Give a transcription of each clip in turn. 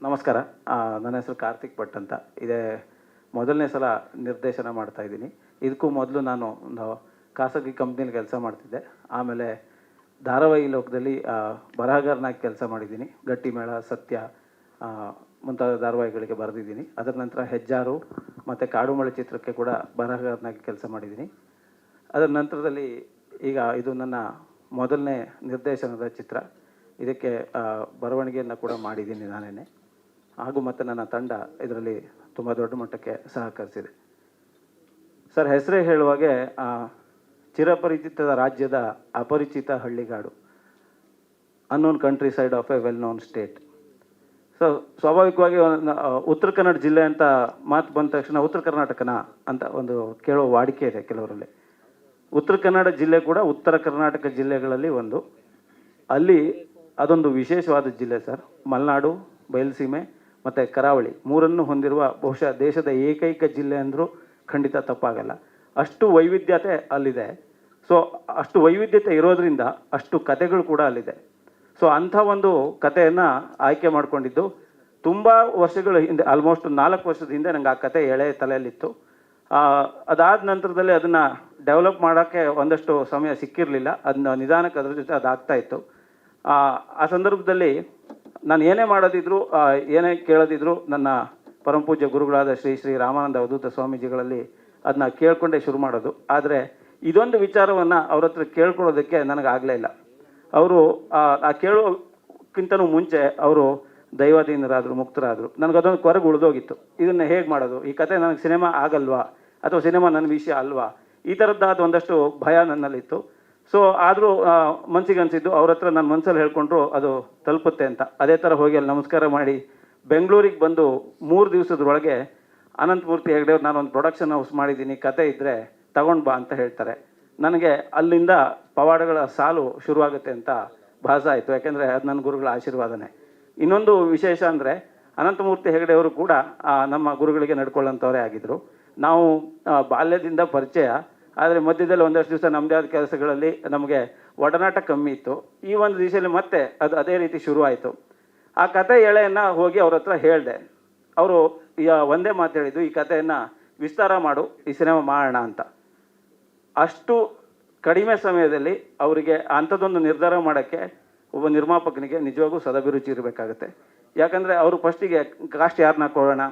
ನಮಸ್ಕಾರ. ನನ್ನ ಹೆಸರು ಕಾರ್ತಿಕ್ ಭಟ್ ಅಂತ. ಇದೇ ಮೊದಲನೇ ಸಲ ನಿರ್ದೇಶನ ಮಾಡ್ತಾಯಿದ್ದೀನಿ. ಇದಕ್ಕೂ ಮೊದಲು ನಾನು ಒಂದು ಖಾಸಗಿ ಕಂಪ್ನಿಲಿ ಕೆಲಸ ಮಾಡ್ತಿದ್ದೆ. ಆಮೇಲೆ ಧಾರಾವಾಹಿ ಲೋಕದಲ್ಲಿ ಬರಹಗಾರನಾಗಿ ಕೆಲಸ ಮಾಡಿದ್ದೀನಿ. ಗಟ್ಟಿಮೇಳ, ಸತ್ಯ ಮುಂತಾದ ಧಾರಾವಾಹಿಗಳಿಗೆ ಬರೆದಿದ್ದೀನಿ. ಅದರ ನಂತರ ಹೆಜ್ಜಾರು ಮತ್ತು ಕಾಡುಮಳೆ ಚಿತ್ರಕ್ಕೆ ಕೂಡ ಬರಹಗಾರನಾಗಿ ಕೆಲಸ ಮಾಡಿದ್ದೀನಿ. ಅದರ ನಂತರದಲ್ಲಿ ಈಗ ಇದು ನನ್ನ ಮೊದಲನೇ ನಿರ್ದೇಶನದ ಚಿತ್ರ. ಇದಕ್ಕೆ ಬರವಣಿಗೆಯನ್ನು ಕೂಡ ಮಾಡಿದ್ದೀನಿ ನಾನೇ. ಹಾಗೂ ಮತ್ತು ನನ್ನ ತಂಡ ಇದರಲ್ಲಿ ತುಂಬ ದೊಡ್ಡ ಮಟ್ಟಕ್ಕೆ ಸಹಕರಿಸಿದೆ. ಸರ್, ಹೆಸರೇ ಹೇಳುವಾಗೆ ಚಿರಪರಿಚಿತ ರಾಜ್ಯದ ಅಪರಿಚಿತ ಹಳ್ಳಿಗಾಡು, unknown countryside of a well known state. So ಸ್ವಾಭಾವಿಕವಾಗಿ ಉತ್ತರ ಕನ್ನಡ ಜಿಲ್ಲೆ ಅಂತ ಮಾತು ಬಂದ ತಕ್ಷಣ ಉತ್ತರ ಕರ್ನಾಟಕನ ಅಂತ ಒಂದು ಕೇಳೋ ವಾಡಿಕೆ ಇದೆ ಕೆಲವರಲ್ಲಿ. ಉತ್ತರ ಕನ್ನಡ ಜಿಲ್ಲೆ ಕೂಡ ಉತ್ತರ ಕರ್ನಾಟಕ ಜಿಲ್ಲೆಗಳಲ್ಲಿ ಒಂದು. ಅಲ್ಲಿ ಅದೊಂದು ವಿಶೇಷವಾದ ಜಿಲ್ಲೆ ಸರ್. ಮಲೆನಾಡು, ಬಯಲುಸೀಮೆ ಮತ್ತು ಕರಾವಳಿ ಮೂರನ್ನು ಹೊಂದಿರುವ ಬಹುಶಃ ದೇಶದ ಏಕೈಕ ಜಿಲ್ಲೆ ಅಂದರೂ ಖಂಡಿತ ತಪ್ಪಾಗಲ್ಲ. ಅಷ್ಟು ವೈವಿಧ್ಯತೆ ಅಲ್ಲಿದೆ. ಸೊ ಅಷ್ಟು ವೈವಿಧ್ಯತೆ ಇರೋದರಿಂದ ಅಷ್ಟು ಕಥೆಗಳು ಕೂಡ ಅಲ್ಲಿದೆ. ಸೊ ಅಂಥ ಒಂದು ಕಥೆಯನ್ನು ಆಯ್ಕೆ ಮಾಡಿಕೊಂಡಿದ್ದು ತುಂಬ ವರ್ಷಗಳ ಹಿಂದೆ, ಆಲ್ಮೋಸ್ಟ್ 4 ವರ್ಷದ ಹಿಂದೆ ನಂಗೆ ಆ ಕಥೆ ಎಳೆ ತಲೆಯಲ್ಲಿತ್ತು. ಅದಾದ ನಂತರದಲ್ಲಿ ಅದನ್ನು ಡೆವಲಪ್ ಮಾಡೋಕ್ಕೆ ಒಂದಷ್ಟು ಸಮಯ ಸಿಕ್ಕಿರಲಿಲ್ಲ. ಅದನ್ನ ನಿಧಾನಕ್ಕೆ ಅದ್ರ ಜೊತೆ ಅದಾಗ್ತಾಯಿತ್ತು. ಆ ಸಂದರ್ಭದಲ್ಲಿ ನಾನು ಏನೇ ಮಾಡೋದಿದ್ರು, ಏನೇ ಕೇಳೋದಿದ್ರು ನನ್ನ ಪರಮಪೂಜ್ಯ ಗುರುಗಳಾದ ಶ್ರೀ ಶ್ರೀ ರಾಮಾನಂದ ಅವಧೂತ ಸ್ವಾಮೀಜಿಗಳಲ್ಲಿ ಅದನ್ನ ಕೇಳ್ಕೊಂಡೇ ಶುರು ಮಾಡೋದು. ಆದರೆ ಇದೊಂದು ವಿಚಾರವನ್ನು ಅವ್ರ ಹತ್ರ ಕೇಳ್ಕೊಳ್ಳೋದಕ್ಕೆ ನನಗಾಗಲೇ ಇಲ್ಲ. ಅವರು ಆ ಕೇಳೋಕ್ಕಿಂತನೂ ಮುಂಚೆ ಅವರು ದೈವಾಧೀನರಾದರು, ಮುಕ್ತರಾದರು. ನನಗದೊಂದು ಕೊರಗು ಉಳಿದೋಗಿತ್ತು. ಇದನ್ನು ಹೇಗೆ ಮಾಡೋದು? ಈ ಕತೆ ನನಗೆ ಸಿನಿಮಾ ಆಗಲ್ವಾ, ಅಥವಾ ಸಿನಿಮಾ ನನ್ನ ವಿಷಯ ಅಲ್ವಾ? ಈ ಥರದ್ದಾದ ಒಂದಷ್ಟು ಭಯ ನನ್ನಲ್ಲಿತ್ತು. ಸೊ ಆದರೂ ಮನಸ್ಸಿಗೆ ಅನಿಸಿದ್ದು, ಅವ್ರ ಹತ್ರ ನನ್ನ ಮನಸ್ಸಲ್ಲಿ ಹೇಳ್ಕೊಂಡ್ರು ಅದು ತಲುಪುತ್ತೆ ಅಂತ. ಅದೇ ಥರ ಹೋಗಿ ಅಲ್ಲಿ ನಮಸ್ಕಾರ ಮಾಡಿ ಬೆಂಗಳೂರಿಗೆ ಬಂದು 3 ದಿವಸದೊಳಗೆ ಅನಂತಮೂರ್ತಿ ಹೆಗಡೆಯವ್ರು, ನಾನೊಂದು ಪ್ರೊಡಕ್ಷನ್ ಹೌಸ್ ಮಾಡಿದ್ದೀನಿ, ಕತೆ ಇದ್ದರೆ ತಗೊಂಡು ಬಾ ಅಂತ ಹೇಳ್ತಾರೆ. ನನಗೆ ಅಲ್ಲಿಂದ ಪವಾಡಗಳ ಸಾಲು ಶುರುವಾಗುತ್ತೆ ಅಂತ ಭಾಸ ಆಯಿತು. ಯಾಕೆಂದರೆ ಅದು ನನ್ನ ಗುರುಗಳ ಆಶೀರ್ವಾದನೆ. ಇನ್ನೊಂದು ವಿಶೇಷ ಅಂದರೆ ಅನಂತಮೂರ್ತಿ ಹೆಗಡೆಯವರು ಕೂಡ ನಮ್ಮ ಗುರುಗಳಿಗೆ ನಡ್ಕೊಳ್ಳೋಂಥವರೇ ಆಗಿದ್ದರು. ನಾವು ಬಾಲ್ಯದಿಂದ ಪರಿಚಯ. ಆದರೆ ಮಧ್ಯದಲ್ಲಿ ಒಂದಷ್ಟು ದಿವಸ ನಮ್ಮದೇ ಆದ ಕೆಲಸಗಳಲ್ಲಿ ನಮಗೆ ಒಡನಾಟ ಕಮ್ಮಿ ಇತ್ತು. ಈ ಒಂದು ದಿವಸದಲ್ಲಿ ಮತ್ತೆ ಅದು ಅದೇ ರೀತಿ ಶುರುವಾಯಿತು. ಆ ಕತೆ ಎಳೆಯನ್ನು ಹೋಗಿ ಅವ್ರ ಹತ್ರ ಹೇಳಿದೆ. ಅವರು ಒಂದೇ ಮಾತು ಹೇಳಿದ್ದು, ಈ ಕಥೆಯನ್ನು ವಿಸ್ತಾರ ಮಾಡು, ಈ ಸಿನಿಮಾ ಮಾಡೋಣ ಅಂತ. ಅಷ್ಟು ಕಡಿಮೆ ಸಮಯದಲ್ಲಿ ಅವರಿಗೆ ಅಂಥದ್ದೊಂದು ನಿರ್ಧಾರ ಮಾಡೋಕ್ಕೆ ಒಬ್ಬ ನಿರ್ಮಾಪಕನಿಗೆ ನಿಜವಾಗೂ ಸದಭಿರುಚಿ ಇರಬೇಕಾಗತ್ತೆ. ಯಾಕಂದರೆ ಅವರು ಫಸ್ಟಿಗೆ ಕಾಸ್ಟ್ ಯಾರನ್ನ ಕೊಡೋಣ,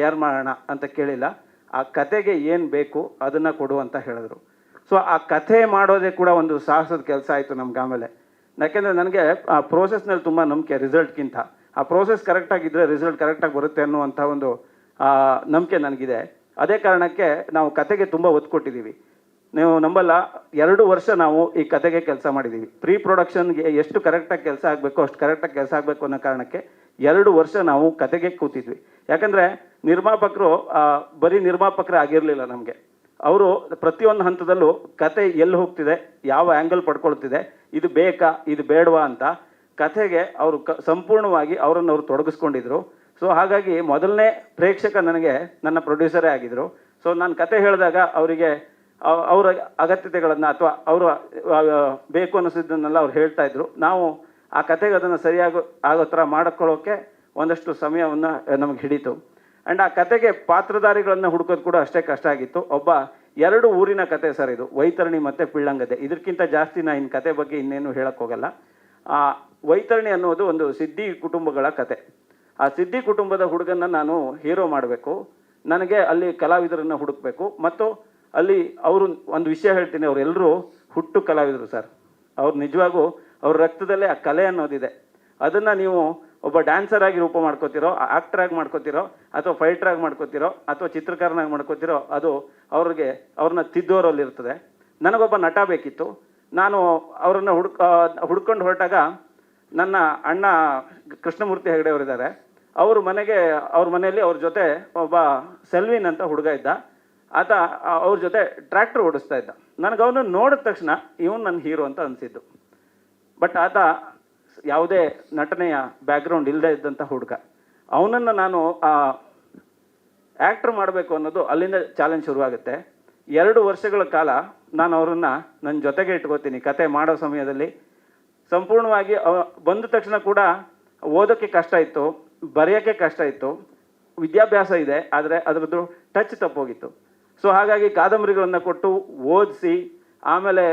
ಯಾರು ಮಾಡೋಣ ಅಂತ ಕೇಳಿಲ್ಲ. ಆ ಕತೆಗೆ ಏನು ಬೇಕು ಅದನ್ನು ಕೊಡು ಅಂತ ಹೇಳಿದ್ರು. ಸೊ ಆ ಕಥೆ ಮಾಡೋದೇ ಕೂಡ ಒಂದು ಸಾಹಸದ ಕೆಲಸ ಆಯಿತು ನಮ್ಗೆ ಆಮೇಲೆ. ಯಾಕೆಂದರೆ ನನಗೆ ಆ ಪ್ರೋಸೆಸ್ನಲ್ಲಿ ತುಂಬ ನಂಬಿಕೆ, ರಿಸಲ್ಟ್ಗಿಂತ. ಆ ಪ್ರೋಸೆಸ್ ಕರೆಕ್ಟಾಗಿದ್ದರೆ ರಿಸಲ್ಟ್ ಕರೆಕ್ಟಾಗಿ ಬರುತ್ತೆ ಅನ್ನುವಂಥ ಒಂದು ನಂಬಿಕೆ ನನಗಿದೆ. ಅದೇ ಕಾರಣಕ್ಕೆ ನಾವು ಕತೆಗೆ ತುಂಬ ಒತ್ತು ಕೊಟ್ಟಿದ್ದೀವಿ. ನೀವು ನಂಬಲ್ಲ, 2 ವರ್ಷ ನಾವು ಈ ಕತೆಗೆ ಕೆಲಸ ಮಾಡಿದ್ದೀವಿ. ಪ್ರೀ ಪ್ರೊಡಕ್ಷನ್ಗೆ ಎಷ್ಟು ಕರೆಕ್ಟಾಗಿ ಕೆಲಸ ಆಗಬೇಕು ಅಷ್ಟು ಕರೆಕ್ಟಾಗಿ ಕೆಲಸ ಆಗಬೇಕು ಅನ್ನೋ ಕಾರಣಕ್ಕೆ 2 ವರ್ಷ ನಾವು ಕತೆಗೆ ಕೂತಿದ್ವಿ. ಯಾಕಂದರೆ ನಿರ್ಮಾಪಕರು ಬರೀ ನಿರ್ಮಾಪಕರೇ ಆಗಿರಲಿಲ್ಲ ನಮಗೆ. ಅವರು ಪ್ರತಿಯೊಂದು ಹಂತದಲ್ಲೂ ಕತೆ ಎಲ್ಲಿ ಹೋಗ್ತಿದೆ, ಯಾವ ಆ್ಯಂಗಲ್ ಪಡ್ಕೊಳ್ತಿದೆ, ಇದು ಬೇಕಾ, ಇದು ಬೇಡವಾ ಅಂತ ಕಥೆಗೆ ಅವರು ಸಂಪೂರ್ಣವಾಗಿ ಅವರನ್ನು ಅವರು ತೊಡಗಿಸ್ಕೊಂಡಿದ್ರು. ಸೊ ಹಾಗಾಗಿ ಮೊದಲನೇ ಪ್ರೇಕ್ಷಕ ನನಗೆ ನನ್ನ ಪ್ರೊಡ್ಯೂಸರೇ ಆಗಿದ್ದರು. ಸೊ ನಾನು ಕತೆ ಹೇಳಿದಾಗ ಅವರಿಗೆ ಅವರ ಅಗತ್ಯತೆಗಳನ್ನು ಅಥವಾ ಅವರು ಬೇಕು ಅನ್ನಿಸಿದ್ದನ್ನೆಲ್ಲ ಅವ್ರು ಹೇಳ್ತಾಯಿದ್ರು. ನಾವು ಆ ಕತೆಗೆ ಅದನ್ನು ಸರಿಯಾಗಿ ಆಗೋ ಥರ ಮಾಡಿಕೊಳ್ಳೋಕ್ಕೆ ಒಂದಷ್ಟು ಸಮಯವನ್ನು ನಮಗೆ ಹಿಡಿತು. ಆ್ಯಂಡ್ ಆ ಕತೆಗೆ ಪಾತ್ರಧಾರಿಗಳನ್ನು ಹುಡುಕೋದು ಕೂಡ ಅಷ್ಟೇ ಕಷ್ಟ ಆಗಿತ್ತು. ಒಬ್ಬ 2 ಊರಿನ ಕತೆ ಸರ್ ಇದು, ವೈತರಣಿ ಮತ್ತು ಪಿಳ್ಳಂಗದೆ. ಇದಕ್ಕಿಂತ ಜಾಸ್ತಿ ನಾನು ಇನ್ನು ಕತೆ ಬಗ್ಗೆ ಇನ್ನೇನು ಹೇಳಕ್ಕೆ ಹೋಗಲ್ಲ. ವೈತರಣಿ ಅನ್ನೋದು ಒಂದು ಸಿದ್ಧಿ ಕುಟುಂಬಗಳ ಕತೆ. ಆ ಸಿದ್ಧಿ ಕುಟುಂಬದ ಹುಡುಗನ್ನು ನಾನು ಹೀರೋ ಮಾಡಬೇಕು. ನನಗೆ ಅಲ್ಲಿ ಕಲಾವಿದರನ್ನು ಹುಡುಕಬೇಕು. ಮತ್ತು ಅಲ್ಲಿ ಅವರು ಒಂದು ವಿಷಯ ಹೇಳ್ತೀನಿ, ಅವರೆಲ್ಲರೂ ಹುಟ್ಟು ಕಲಾವಿದರು ಸರ್. ಅವ್ರು ನಿಜವಾಗೂ ಅವ್ರ ರಕ್ತದಲ್ಲೇ ಆ ಕಲೆ ಅನ್ನೋದಿದೆ. ಅದನ್ನು ನೀವು ಒಬ್ಬ ಡ್ಯಾನ್ಸರ್ ಆಗಿ ರೂಪ ಮಾಡ್ಕೋತಿರೋ, ಆ್ಯಕ್ಟರ್ ಆಗಿ ಮಾಡ್ಕೋತಿರೋ, ಅಥವಾ ಫೈಟರ್ ಆಗಿ ಮಾಡ್ಕೋತಿರೋ, ಅಥವಾ ಚಿತ್ರಕಾರನಾಗಿ ಮಾಡ್ಕೋತಿರೋ, ಅದು ಅವ್ರನ್ನ ತಿದ್ದೋರಲ್ಲಿರ್ತದೆ. ನನಗೊಬ್ಬ ನಟ ಬೇಕಿತ್ತು. ನಾನು ಅವರನ್ನು ಹುಡ್ಕೊಂಡು ಹೊರಟಾಗ ನನ್ನ ಅಣ್ಣ ಕೃಷ್ಣಮೂರ್ತಿ ಹೆಗಡೆ ಅವರಿದ್ದಾರೆ. ಅವ್ರ ಮನೆಯಲ್ಲಿ ಅವ್ರ ಜೊತೆ ಒಬ್ಬ ಸೆಲ್ವಿನ್ ಅಂತ ಹುಡುಗ ಇದ್ದ. ಆತ ಅವ್ರ ಜೊತೆ ಟ್ರ್ಯಾಕ್ಟರ್ ಓಡಿಸ್ತಾ ಇದ್ದ. ನನಗೆ ಅವನು ನೋಡಿದ ತಕ್ಷಣ ಇವನು ನನ್ನ ಹೀರೋ ಅಂತ ಅನಿಸಿದ್ದು. ಬಟ್ ಆತ ಯಾವುದೇ ನಟನೆಯ ಬ್ಯಾಕ್ಗ್ರೌಂಡ್ ಇಲ್ಲದೆ ಇದ್ದಂಥ ಹುಡುಗ. ಅವನನ್ನು ನಾನು ಆ್ಯಕ್ಟ್ರ್ ಮಾಡಬೇಕು ಅನ್ನೋದು ಅಲ್ಲಿಂದ ಚಾಲೆಂಜ್ ಶುರುವಾಗುತ್ತೆ. 2 ವರ್ಷಗಳ ಕಾಲ ನಾನು ಅವರನ್ನು ನನ್ನ ಜೊತೆಗೆ ಇಟ್ಕೋತೀನಿ ಕತೆ ಮಾಡೋ ಸಮಯದಲ್ಲಿ. ಸಂಪೂರ್ಣವಾಗಿ ಬಂದ ತಕ್ಷಣ ಕೂಡ ಓದೋಕ್ಕೆ ಕಷ್ಟ ಇತ್ತು. ಬರೆಯೋಕ್ಕೆ ಕಷ್ಟ ಇತ್ತು, ವಿದ್ಯಾಭ್ಯಾಸ ಇದೆ ಆದರೆ ಅದರದ್ದು ಟಚ್ ತಪ್ಪೋಗಿತ್ತು. ಸೊ ಹಾಗಾಗಿ ಕಾದಂಬರಿಗಳನ್ನು ಕೊಟ್ಟು ಓದಿಸಿ ಆಮೇಲೆ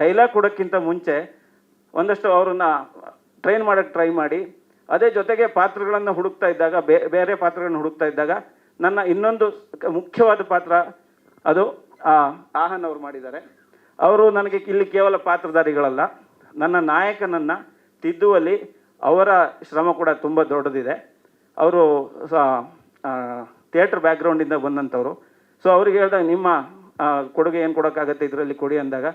ಡೈಲಾಗ್ ಕೊಡೋಕ್ಕಿಂತ ಮುಂಚೆ ಒಂದಷ್ಟು ಅವ್ರನ್ನ ಟ್ರೈನ್ ಮಾಡೋಕ್ಕೆ ಟ್ರೈ ಮಾಡಿ, ಅದೇ ಜೊತೆಗೆ ಪಾತ್ರಗಳನ್ನು ಹುಡುಕ್ತಾ ಇದ್ದಾಗ ಬೇರೆ ಪಾತ್ರಗಳನ್ನು ಹುಡುಕ್ತಾ ಇದ್ದಾಗ ನನ್ನ ಇನ್ನೊಂದು ಮುಖ್ಯವಾದ ಪಾತ್ರ ಅದು ಆಹನ್ ಅವರು ಮಾಡಿದ್ದಾರೆ. ಅವರು ನನಗೆ ಇಲ್ಲಿ ಕೇವಲ ಪಾತ್ರಧಾರಿಗಳಲ್ಲ, ನನ್ನ ನಾಯಕನನ್ನು ತಿದ್ದುವಲ್ಲಿ ಅವರ ಶ್ರಮ ಕೂಡ ತುಂಬ ದೊಡ್ಡದಿದೆ. ಅವರು ಥಿಯೇಟ್ರ್ ಬ್ಯಾಕ್ಗ್ರೌಂಡಿಂದ ಬಂದಂಥವ್ರು. ಸೊ ಅವ್ರಿಗೆ ಹೇಳಿದಾಗ ನಿಮ್ಮ ಕೊಡುಗೆ ಏನು ಕೊಡೋಕ್ಕಾಗತ್ತೆ ಇದರಲ್ಲಿ ಕೊಡಿ ಅಂದಾಗ,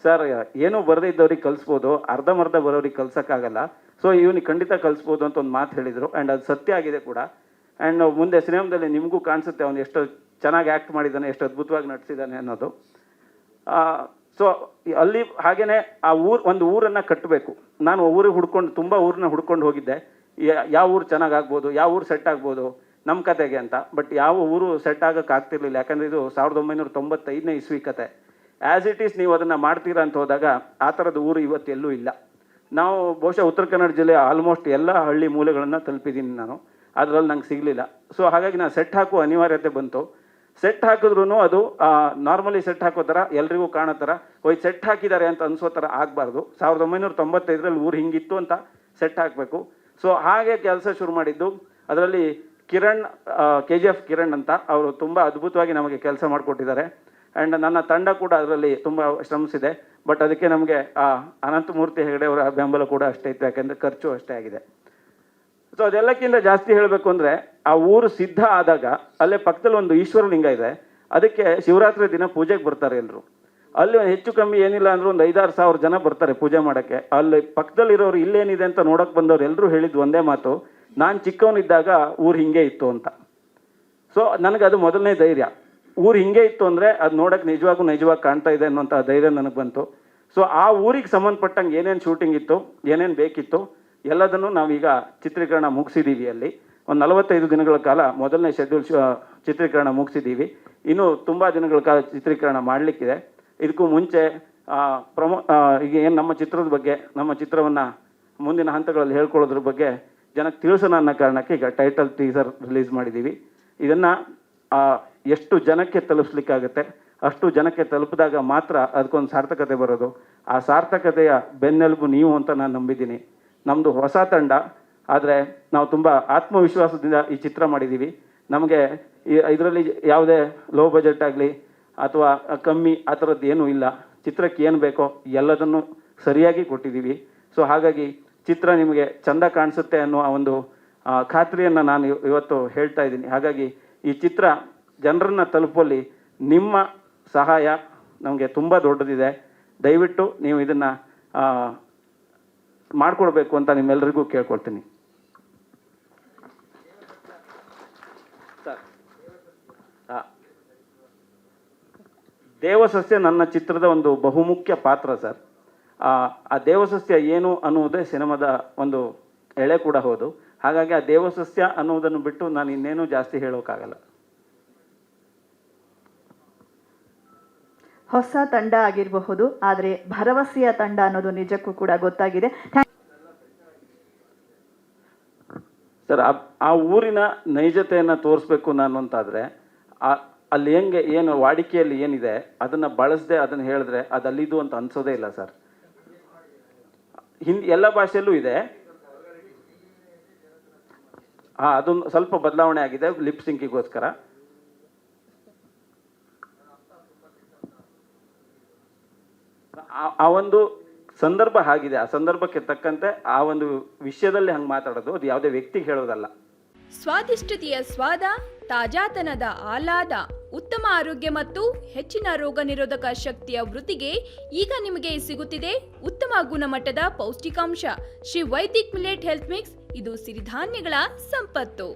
ಸರ್ ಏನೂ ಬರದೇ ಇದ್ದವ್ರಿಗೆ ಕಲಿಸ್ಬೋದು, ಅರ್ಧಂಬರ್ಧ ಬರೋರಿಗೆ ಕಲ್ಸೋಕ್ಕಾಗಲ್ಲ, ಸೊ ಇವನಿಗೆ ಖಂಡಿತ ಕಲಿಸ್ಬೋದು ಅಂತ ಒಂದು ಮಾತು ಹೇಳಿದರು. ಆ್ಯಂಡ್ ಅದು ಸತ್ಯ ಆಗಿದೆ ಕೂಡ. ಆ್ಯಂಡ್ ಮುಂದೆ ಸಿನಿಮಾದಲ್ಲಿ ನಿಮಗೂ ಕಾಣಿಸುತ್ತೆ ಅವನು ಎಷ್ಟು ಚೆನ್ನಾಗಿ ಆ್ಯಕ್ಟ್ ಮಾಡಿದ್ದಾನೆ, ಎಷ್ಟು ಅದ್ಭುತವಾಗಿ ನಟಿಸಿದ್ದಾನೆ ಅನ್ನೋದು. ಸೊ ಅಲ್ಲಿ ಹಾಗೆಯೇ ಒಂದು ಊರನ್ನು ಕಟ್ಟಬೇಕು. ನಾನು ಊರಿಗೆ ತುಂಬ ಊರನ್ನ ಹುಡ್ಕೊಂಡು ಹೋಗಿದ್ದೆ, ಯಾವ ಊರು ಚೆನ್ನಾಗಾಗ್ಬೋದು, ಯಾವ ಊರು ಸೆಟ್ ಆಗ್ಬೋದು ನಮ್ಮ ಕತೆಗೆ ಅಂತ. ಬಟ್ ಯಾವ ಊರು ಸೆಟ್ ಆಗೋಕ್ಕೆ ಆಗ್ತಿರ್ಲಿಲ್ಲ, ಯಾಕಂದರೆ ಇದು 1995ನೇ ಇಸ್ವಿ ಕತೆ. ಆ್ಯಸ್ ಇಟ್ ಈಸ್ ನೀವು ಅದನ್ನು ಮಾಡ್ತೀರಾ ಅಂತ ಹೋದಾಗ ಆ ಥರದ ಊರು ಇವತ್ತೆಲ್ಲೂ ಇಲ್ಲ. ನಾವು ಬಹುಶಃ ಉತ್ತರ ಕನ್ನಡ ಜಿಲ್ಲೆ ಆಲ್ಮೋಸ್ಟ್ ಎಲ್ಲ ಹಳ್ಳಿ ಮೂಲೆಗಳನ್ನು ತಲುಪಿದ್ದೀನಿ ನಾನು, ಅದರಲ್ಲಿ ನಂಗೆ ಸಿಗಲಿಲ್ಲ. ಸೊ ಹಾಗಾಗಿ ನಾನು ಸೆಟ್ ಹಾಕುವ ಅನಿವಾರ್ಯತೆ ಬಂತು. ಸೆಟ್ ಹಾಕಿದ್ರೂ ಅದು ನಾರ್ಮಲಿ ಸೆಟ್ ಹಾಕೋ ಥರ ಎಲ್ರಿಗೂ ಕಾಣೋ ಥರ ಸೆಟ್ ಹಾಕಿದ್ದಾರೆ ಅಂತ ಅನಿಸೋ ಥರ ಆಗಬಾರ್ದು. 1995ರಲ್ಲಿ ಊರು ಹಿಂಗಿತ್ತು ಅಂತ ಸೆಟ್ ಹಾಕಬೇಕು. ಸೊ ಹಾಗೆ ಕೆಲಸ ಶುರು ಮಾಡಿದ್ದು. ಅದರಲ್ಲಿ ಕಿರಣ್, KGF ಕಿರಣ್ ಅಂತ ಅವರು ತುಂಬ ಅದ್ಭುತವಾಗಿ ನಮಗೆ ಕೆಲಸ ಮಾಡಿಕೊಟ್ಟಿದ್ದಾರೆ. ಆ್ಯಂಡ್ ನನ್ನ ತಂಡ ಕೂಡ ಅದರಲ್ಲಿ ತುಂಬ ಶ್ರಮಿಸಿದೆ. ಬಟ್ ಅದಕ್ಕೆ ನಮಗೆ ಅನಂತಮೂರ್ತಿ ಹೆಗಡೆ ಅವರ ಬೆಂಬಲ ಕೂಡ ಅಷ್ಟೇ ಇತ್ತು, ಯಾಕೆಂದರೆ ಖರ್ಚು ಅಷ್ಟೇ ಆಗಿದೆ. ಸೊ ಅದೆಲ್ಲಕ್ಕಿಂತ ಜಾಸ್ತಿ ಹೇಳಬೇಕು ಅಂದರೆ ಆ ಊರು ಸಿದ್ಧ ಆದಾಗ ಅಲ್ಲೇ ಪಕ್ಕದಲ್ಲಿ ಒಂದು ಈಶ್ವರಲಿಂಗ ಇದೆ, ಅದಕ್ಕೆ ಶಿವರಾತ್ರಿ ದಿನ ಪೂಜೆಗೆ ಬರ್ತಾರೆ ಎಲ್ಲರೂ. ಅಲ್ಲಿ ಹೆಚ್ಚು ಕಮ್ಮಿ ಏನಿಲ್ಲ ಅಂದರೂ ಒಂದು 5-6 ಸಾವಿರ ಜನ ಬರ್ತಾರೆ ಪೂಜೆ ಮಾಡೋಕ್ಕೆ. ಅಲ್ಲಿ ಪಕ್ಕದಲ್ಲಿರೋರು ಇಲ್ಲೇನಿದೆ ಅಂತ ನೋಡೋಕೆ ಬಂದವ್ರು ಎಲ್ಲರೂ ಹೇಳಿದ್ದು ಒಂದೇ ಮಾತು, ನಾನು ಚಿಕ್ಕವನಿದ್ದಾಗ ಊರು ಹಿಂಗೆ ಇತ್ತು ಅಂತ. ಸೊ ನನಗೆ ಅದು ಮೊದಲನೇ ಧೈರ್ಯ. ಊರು ಹಿಂಗೆ ಇತ್ತು ಅಂದರೆ ಅದು ನೋಡೋಕೆ ನಿಜವಾಗಿ ಕಾಣ್ತಾ ಇದೆ ಅನ್ನೋಂಥ ಧೈರ್ಯ ನನಗೆ ಬಂತು. ಸೊ ಆ ಊರಿಗೆ ಸಂಬಂಧಪಟ್ಟಂಗೆ ಏನೇನು ಶೂಟಿಂಗ್ ಇತ್ತು, ಏನೇನು ಬೇಕಿತ್ತು ಎಲ್ಲದನ್ನು ನಾವೀಗ ಚಿತ್ರೀಕರಣ ಮುಗಿಸಿದ್ದೀವಿ. ಅಲ್ಲಿ ಒಂದು 45 ದಿನಗಳ ಕಾಲ ಮೊದಲನೇ ಶೆಡ್ಯೂಲ್ ಚಿತ್ರೀಕರಣ ಮುಗಿಸಿದ್ದೀವಿ. ಇನ್ನೂ ತುಂಬ ದಿನಗಳ ಕಾಲ ಚಿತ್ರೀಕರಣ ಮಾಡಲಿಕ್ಕಿದೆ. ಇದಕ್ಕೂ ಮುಂಚೆ ಈಗ ಏನು ನಮ್ಮ ಚಿತ್ರದ ಬಗ್ಗೆ, ನಮ್ಮ ಚಿತ್ರವನ್ನು ಮುಂದಿನ ಹಂತಗಳಲ್ಲಿ ಹೇಳ್ಕೊಳ್ಳೋದ್ರ ಬಗ್ಗೆ ಜನಕ್ಕೆ ತಿಳಿಸೋಣ ಅನ್ನೋ ಕಾರಣಕ್ಕೆ ಈಗ ಟೈಟಲ್ ಟೀಸರ್ ರಿಲೀಸ್ ಮಾಡಿದ್ದೀವಿ. ಇದನ್ನು ಎಷ್ಟು ಜನಕ್ಕೆ ತಲುಪಿಸ್ಲಿಕ್ಕಾಗುತ್ತೆ ಅಷ್ಟು ಜನಕ್ಕೆ ತಲುಪಿದಾಗ ಮಾತ್ರ ಅದಕ್ಕೊಂದು ಸಾರ್ಥಕತೆ ಬರೋದು. ಆ ಸಾರ್ಥಕತೆಯ ಬೆನ್ನೆಲುಬು ನೀವು ಅಂತ ನಾನು ನಂಬಿದ್ದೀನಿ. ನಮ್ಮದು ಹೊಸ ತಂಡ, ಆದರೆ ನಾವು ತುಂಬ ಆತ್ಮವಿಶ್ವಾಸದಿಂದ ಈ ಚಿತ್ರ ಮಾಡಿದ್ದೀವಿ. ನಮಗೆ ಇದರಲ್ಲಿ ಯಾವುದೇ ಲೋ ಬಜೆಟ್ ಆಗಲಿ ಅಥವಾ ಕಮ್ಮಿ ಆ ಥರದ್ದು ಏನೂ ಇಲ್ಲ. ಚಿತ್ರಕ್ಕೆ ಏನು ಬೇಕೋ ಎಲ್ಲದನ್ನು ಸರಿಯಾಗಿ ಕೊಟ್ಟಿದ್ದೀವಿ. ಸೊ ಹಾಗಾಗಿ ಚಿತ್ರ ನಿಮಗೆ ಚೆಂದ ಕಾಣಿಸುತ್ತೆ ಅನ್ನೋ ಒಂದು ಖಾತ್ರಿಯನ್ನು ನಾನು ಇವತ್ತು ಹೇಳ್ತಾ ಇದ್ದೀನಿ. ಹಾಗಾಗಿ ಈ ಚಿತ್ರ ಜನರನ್ನು ತಲುಪುವಲ್ಲಿ ನಿಮ್ಮ ಸಹಾಯ ನಮಗೆ ತುಂಬ ದೊಡ್ಡದಿದೆ. ದಯವಿಟ್ಟು ನೀವು ಇದನ್ನು ಮಾಡಿಕೊಡ್ಬೇಕು ಅಂತ ನಿಮ್ಮೆಲ್ಲರಿಗೂ ಕೇಳ್ಕೊಳ್ತೀನಿ. ದೇವಸಸ್ಯ ನನ್ನ ಚಿತ್ರದ ಒಂದು ಬಹುಮುಖ್ಯ ಪಾತ್ರ ಸರ್. ಆ ದೇವಸಸ್ಯ ಏನು ಅನ್ನುವುದೇ ಸಿನಿಮಾದ ಒಂದು ಎಳೆ ಕೂಡ ಹೌದು. ಹಾಗಾಗಿ ಆ ದೇವಸಸ್ಯ ಅನ್ನುವುದನ್ನು ಬಿಟ್ಟು ನಾನು ಇನ್ನೇನು ಜಾಸ್ತಿ ಹೇಳೋಕ್ಕಾಗಲ್ಲ. ಹೊಸ ತಂಡ ಆಗಿರಬಹುದು, ಆದರೆ ಭರವಸೆಯ ತಂಡ ಅನ್ನೋದು ನಿಜಕ್ಕೂ ಕೂಡ ಗೊತ್ತಾಗಿದೆ ಸರ್. ಆ ಊರಿನ ನೈಜತೆಯನ್ನು ತೋರಿಸ್ಬೇಕು ನಾನು ಅಂತಾದರೆ ಅಲ್ಲಿ ಏನು ವಾಡಿಕೆಯಲ್ಲಿ ಏನಿದೆ ಅದನ್ನು ಬಳಸದೆ ಅದನ್ನು ಹೇಳಿದ್ರೆ ಅದು ಅಲ್ಲಿದು ಅಂತ ಅನ್ಸೋದೇ ಇಲ್ಲ ಸರ್. ಎಲ್ಲ ಭಾಷೆಯಲ್ಲೂ ಇದೆ. ಅದೊಂದು ಸ್ವಲ್ಪ ಬದಲಾವಣೆ ಆಗಿದೆ ಲಿಪ್ ಸಿಂಕಿಗೋಸ್ಕರ. ಆ ಒಂದು ಸಂದರ್ಭ ಆಗಿದೆ, ಆ ಸಂದರ್ಭಕ್ಕೆ ತಕ್ಕಂತೆ ಆ ಒಂದು ವಿಷಯದಲ್ಲಿ ಹಂಗೆ ಮಾತಾಡೋದು, ಅದು ಯಾವುದೇ ವ್ಯಕ್ತಿಗೆ ಹೇಳೋದಲ್ಲ. ಸ್ವಾದಿಷ್ಟತೆಯ ಸ್ವಾದ, ತಾಜಾತನದ ಆಹ್ಲಾದ, ಉತ್ತಮ ಆರೋಗ್ಯ ಮತ್ತು ಹೆಚ್ಚಿನ ರೋಗ ನಿರೋಧಕ ಶಕ್ತಿಯ ವೃದ್ಧಿಗೆ ಈಗ ನಿಮಗೆ ಸಿಗುತ್ತಿದೆ ಉತ್ತಮ ಗುಣಮಟ್ಟದ ಪೌಷ್ಟಿಕಾಂಶ Shri Vaidik millet health mix. ಇದು ಸಿರಿಧಾನ್ಯಗಳ ಸಂಪತ್ತು.